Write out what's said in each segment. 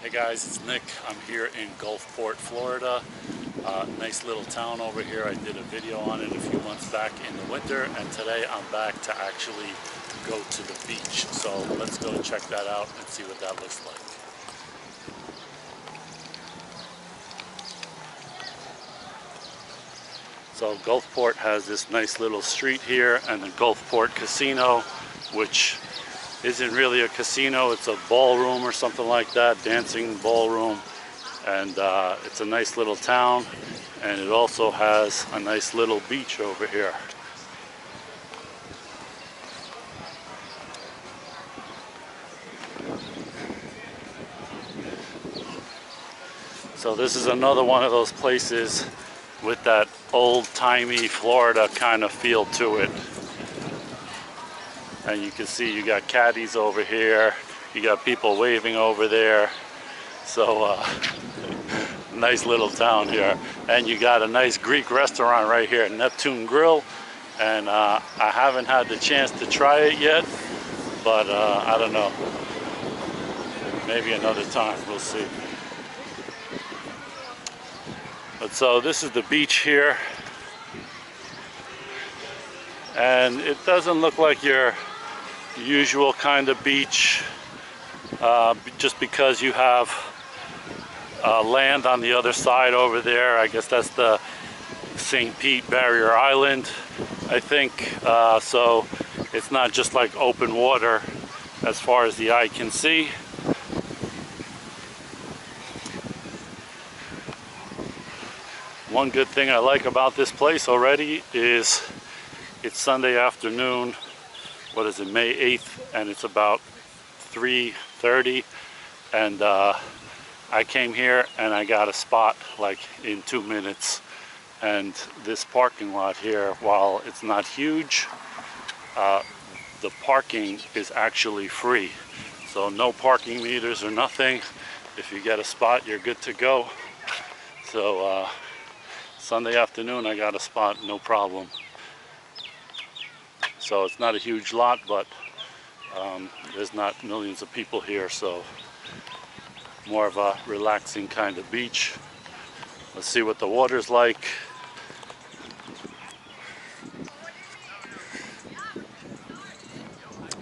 Hey guys, it's Nick. I'm here in Gulfport, Florida. Nice little town over here. I did a video on it a few months back in the winter, and today I'm back to actually go to the beach. So let's go check that out and see what that looks like. So Gulfport has this nice little street here, and the Gulfport Casino, which isn't really a casino, it's a ballroom or something like that, dancing ballroom. And it's a nice little town, and it also has a nice little beach over here. So this is another one of those places with that old-timey Florida kind of feel to it. And you can see you got caddies over here, you got people waving over there. So nice little town here. And you got a nice Greek restaurant right here, Neptune Grill. And I haven't had the chance to try it yet, but I don't know. Maybe another time, we'll see. But so this is the beach here. And it doesn't look like your usual kind of beach, just because you have land on the other side over there. I guess that's the St. Pete barrier island, I think. So it's not just like open water as far as the eye can see. One good thing I like about this place already is it's Sunday afternoon. What is it, May 8th, and it's about 3:30, and I came here and I got a spot like in 2 minutes. And this parking lot here, while it's not huge, the parking is actually free. So no parking meters or nothing. If you get a spot, you're good to go. So Sunday afternoon I got a spot, no problem. So it's not a huge lot, but there's not millions of people here, so more of a relaxing kind of beach. Let's see what the water's like.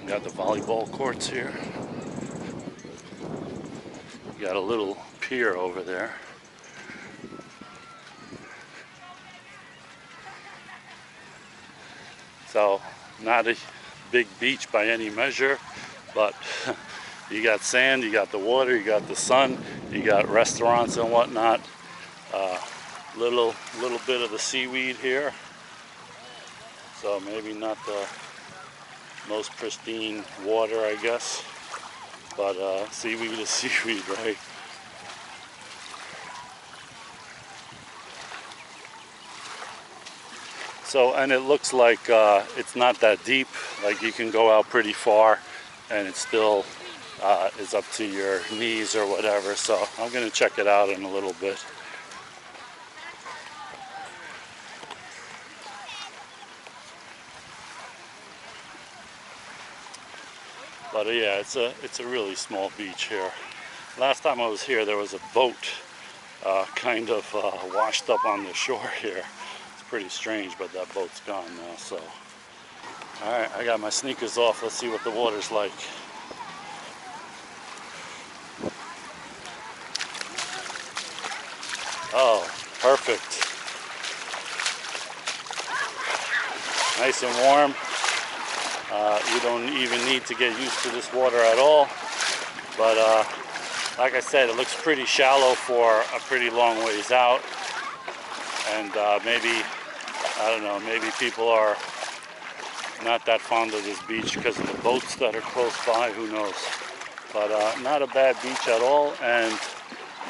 We got the volleyball courts here. We got a little pier over there. So not a big beach by any measure, but you got sand, you got the water, you got the sun, you got restaurants and whatnot. Little bit of the seaweed here, so maybe not the most pristine water, I guess, but seaweed is seaweed, right? So, and it looks like it's not that deep. Like you can go out pretty far and it still is up to your knees or whatever. So I'm gonna check it out in a little bit. But yeah, it's a really small beach here. Last time I was here, there was a boat kind of washed up on the shore here. Pretty strange, but that boat's gone now. So all right, I got my sneakers off. Let's see what the water's like. Oh, perfect. Nice and warm. You don't even need to get used to this water at all, but like I said, it looks pretty shallow for a pretty long ways out. And maybe, I don't know, maybe people are not that fond of this beach because of the boats that are close by, who knows. But not a bad beach at all. And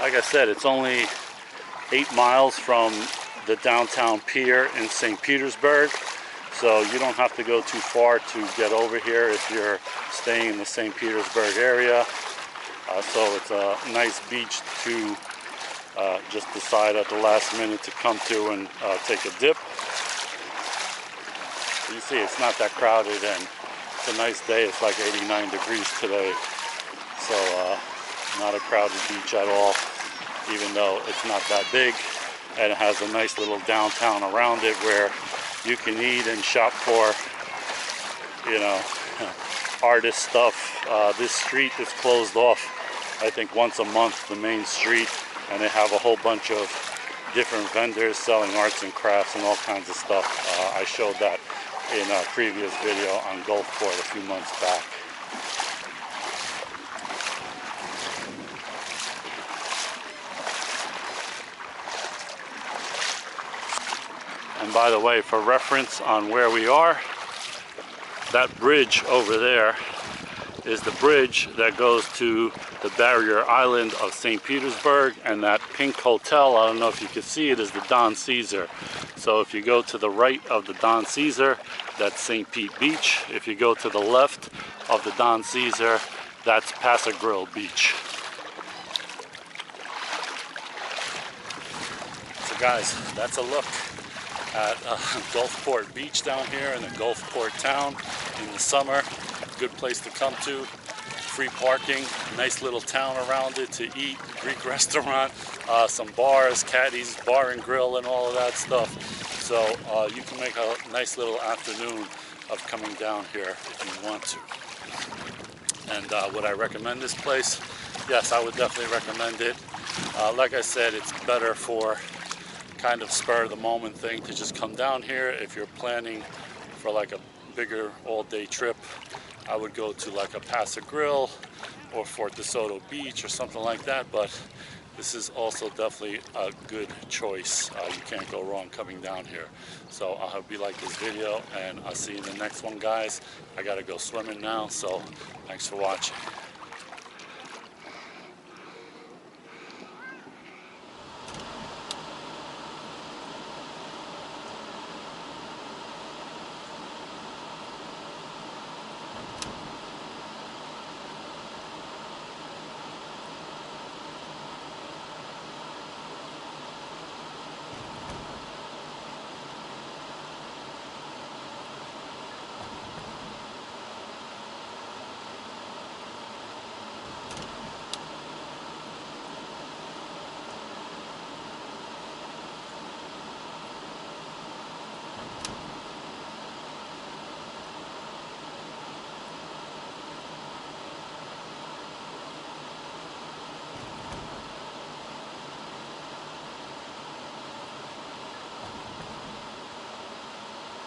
like I said, it's only 8 miles from the downtown pier in St. Petersburg. So you don't have to go too far to get over here if you're staying in the St. Petersburg area. So it's a nice beach to just decide at the last minute to come to and take a dip. You see, it's not that crowded, and it's a nice day. It's like 89 degrees today. So not a crowded beach at all, even though it's not that big, and it has a nice little downtown around it where you can eat and shop for, you know, artist stuff. This street is closed off, I think, once a month, the main street, and they have a whole bunch of different vendors selling arts and crafts and all kinds of stuff. I showed that in a previous video on Gulfport a few months back. And by the way, for reference on where we are, that bridge over there is the bridge that goes to the barrier island of St. Petersburg, and that pink hotel, I don't know if you can see it, is the Don Caesar. So if you go to the right of the Don Caesar, that's St. Pete Beach. If you go to the left of the Don Caesar, that's Passagril Beach. So guys, that's a look at Gulfport Beach down here in the Gulfport town in the summer. Good place to come to. Free parking, nice little town around it to eat, Greek restaurant, some bars, Caddy's Bar and Grill and all of that stuff. So you can make a nice little afternoon of coming down here if you want to. And would I recommend this place? Yes, I would definitely recommend it. Like I said, it's better for kind of spur of the moment thing to just come down here. If you're planning for like a bigger all-day trip, I would go to like a Passagril or Fort DeSoto Beach or something like that, but this is also definitely a good choice. You can't go wrong coming down here. So I hope you like this video, and I'll see you in the next one, guys. I gotta go swimming now, so thanks for watching.